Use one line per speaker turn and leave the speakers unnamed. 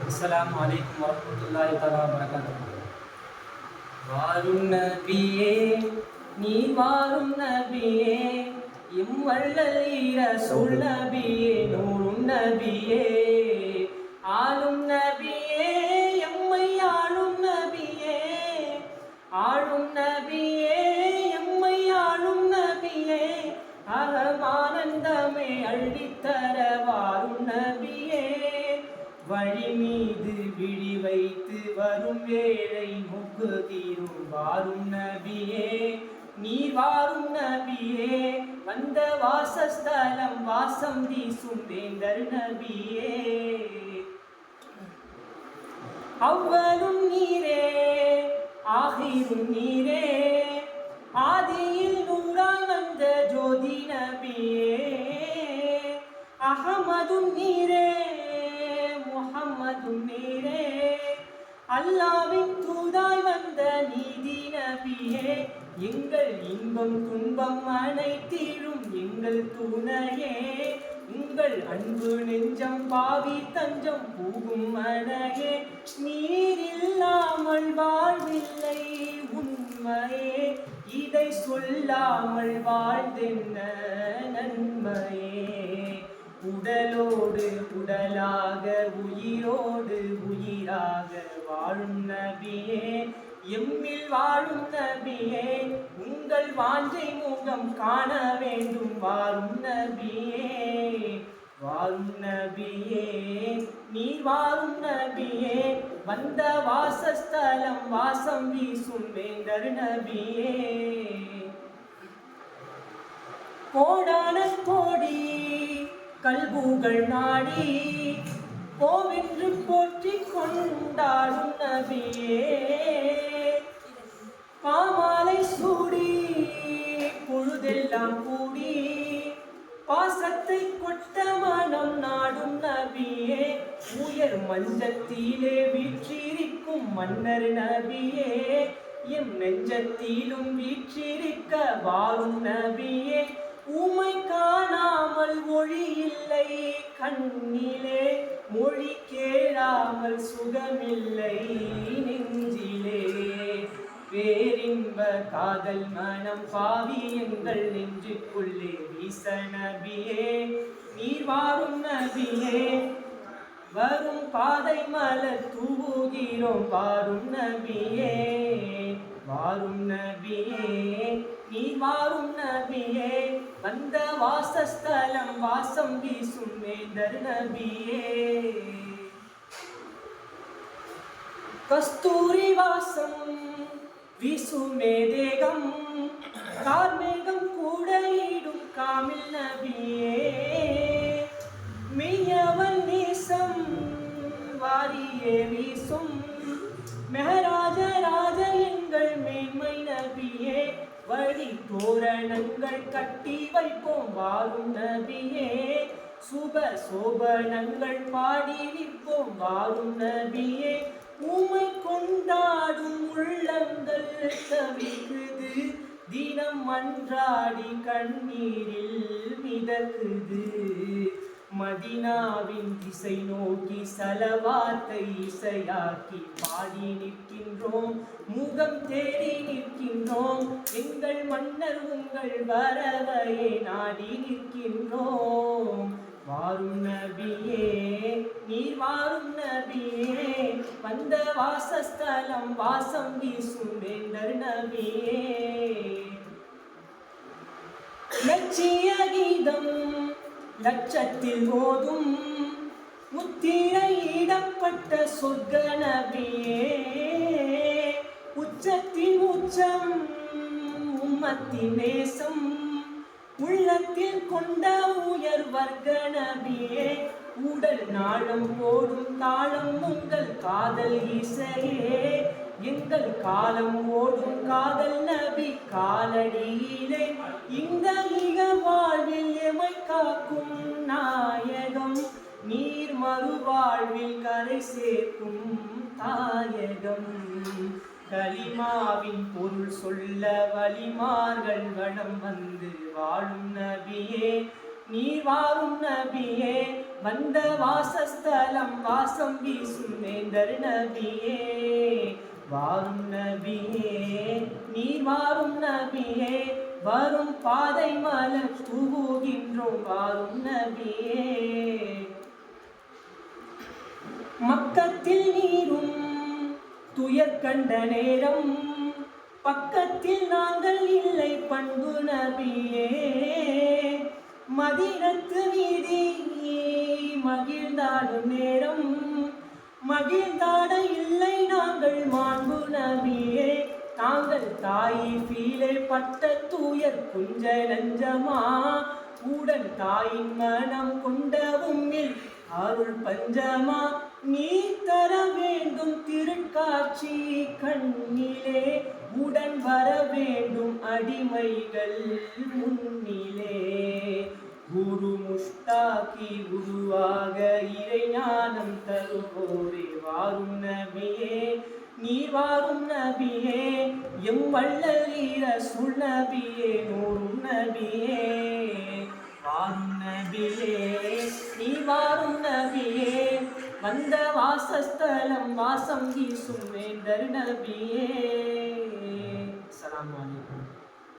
அஸ்ஸலாமு அலைக்கும் வரஹ்மத்துல்லாஹி தஆலா வபரகாத்துஹு. வாரும் நபியே, நீ வாரும் நபியே, எம் வள்ளல் ரசூல் நபியே, நூறும் நபியே, ஆளும் நபியே, எம்மை ஆளும் நபியே, ஆளும் நபியே, எம்மை ஆளும் நபியே, அகமானந்தமே அள்ளித்தர வாரும் நபியே, வழி மீது விழி வைத்து வரும் வேளை முக்கு தீரும் வாரும் நபியே, நீர் வாரும் நபியே, வந்த வாசஸ்தலம் வாசம் வீசும் வேந்தர் நபியே, அவ்வலும் நீரே ஆகிரும் நீரே, ஆதியில் நூறாய் வந்த ஜோதி நபியே, அகமதும் நீரே முஹம்மதும் நீரே, அல்லாவின் தூதாய் வந்த நீதி நபியே, எங்கள் இன்பம் துன்பம் அனைத்திலும் எங்கள் துணையே, உங்கள் அன்பு நெஞ்சம் பாவி தஞ்சம் பூகும் மனையே, நீரில்லாமல் வாழ்வில்லை உண்மையே, இதை சொல்லாமல் வாழ்ந்தென்ன நன்மையே, உடலோடு உடலாக உயிரோடு உயிராக வாழும் நபியே, எம்மில் வாழும் நபியே, உங்கள் வாஞ்சை முகம் காண வேண்டும் வாரும் நபியே, வாரும் நபியே, நீ வாரும் நபியே, வந்த வாசஸ்தலம் வாசம் வீசும் வேந்தர் நபியே, கோடான கோடி கல்புகள் நாடி கோவென்று போற்றி கொண்டாடும் நபியே, பாமாலை சூடி பொழுதெல்லாம் கூடி பாசத்தை கொட்ட மனம் நாடும் நபியே, உயர் மஞ்சத்திலே வீற்றிருக்கும் மன்னர் நபியே, எம் நெஞ்சத்திலும் வீற்றிருக்க வாரும் நபியே, உமை காணாமல் மொழி இல்லை கண்ணிலே, மொழி கேளாமல் சுகமில்லை நெஞ்சிலே, பேரின்ப காதல் மனம் பாவி எங்கள் நெஞ்சுக்குள்ளே வீச நபியே, நீர் வாரும் நபியே, வரும் பாதை மலர் தூவுகிறோம் வாரும் நபியே, வாரும் நபியே, நீர் வாரும் நபியே, வந்த வாசஸ்தலம் வாசம் வீசும் வேந்தர் நபியே, கஸ்தூரி வாசம் வீசுமே தேகம், கார்மேகம் கூட ஈடும் காமில் நபியே, மெய்யவன் நேசம் வாரியே வீசும் மெஹராஜ ராஜ எங்கள் மேன்மை நபியே, வழி தோரணங்கள் கட்டி வைப்போம் வாரும் நபியே, சுப சோபனங்கள் பாடி நிற்போம் வாரும் நபியே, உமை கொண்டாடும் உள்ளங்கள் தவிக்குது, தினம் மன்றாடி கண்ணீரில் மிதக்குது, மதினாவின் திசை நோக்கி சலவாத்தை இசையாக்கி பாடி நிற்கின்றோம், முகம் தேடி நிற்கின்றோம், எங்கள் மன்னர் உங்கள் வரவையை நாடி நிற்கின்றோம், வாரும் நபியே, நீர் வாரும் நபியே, வந்த வாசஸ்தலம் வாசம் வீசும் வேந்தர் நபியே, லட்சிய கீதம் லட்சத்தில் ஓதும் முத்திரையிடப்பட்ட சொர்க்க நபியே, உச்சத்தின் உச்சம் உம்மத்தின் நேசம் உள்ளத்தில் கொண்ட உயர் வர்க்க நபியே, உடல் நாளம் போடும் தாளம் உங்கள் காதல் இசையே, எங்கள் காலம் ஓடும் காதல் நபி காலடியிலே, இந்த இக வாழ்வில் எமை காக்கும் நாயகம், நீர் மறுவாழ்வில் கரை சேர்க்கும் தாயகம், கலிமாவின் பொருள் சொல்ல வலிமார்கள் வடம் வந்து வாழும் நபியே, நீர் வாரும் நபியே, வந்த வாசஸ்தலம் வாசம் வீசும் வேந்தர் நபியே வாரும் நபியே நீர் வாரும் நபியே வரும் பாதை மலர் தூவுகின்றோம் வாரும் நபியே மக்கத்தில் நீரும் துயர் கண்ட நேரம் பக்கத்தில் நாங்கள் இல்லை பண்பு நபியே மதீனத்து வீதி மகிழ்ந்தாடும் நேரம் மகிழ்ந்தாட இல்லை நாங்கள் மாண்பு நபியே நாங்கள் தாயிலே பட்ட தூயர் குஞ்ச நஞ்சமா உடன் தாயின் மனம் கொண்ட உம்மில் அருள் பஞ்சமா நீ தர வேண்டும் திருக்காட்சி கண்ணிலே உடன் வர வேண்டும் அடிமைகள் முன்னிலே குரு முஷ்டாக்கி குருவாக இறைஞானம் தருவோரே வாரும் நபியே நீ வாரும் நபியே எம் வள்ளலீர சுல் நபியே நூறும் நபியே வாரும் நபியே நீ வாரும் நபியே வந்த வாசஸ்தலம் வாசம் வீசும் வேந்தர் நபியே. அஸ்ஸலாமு அலைக்கும்.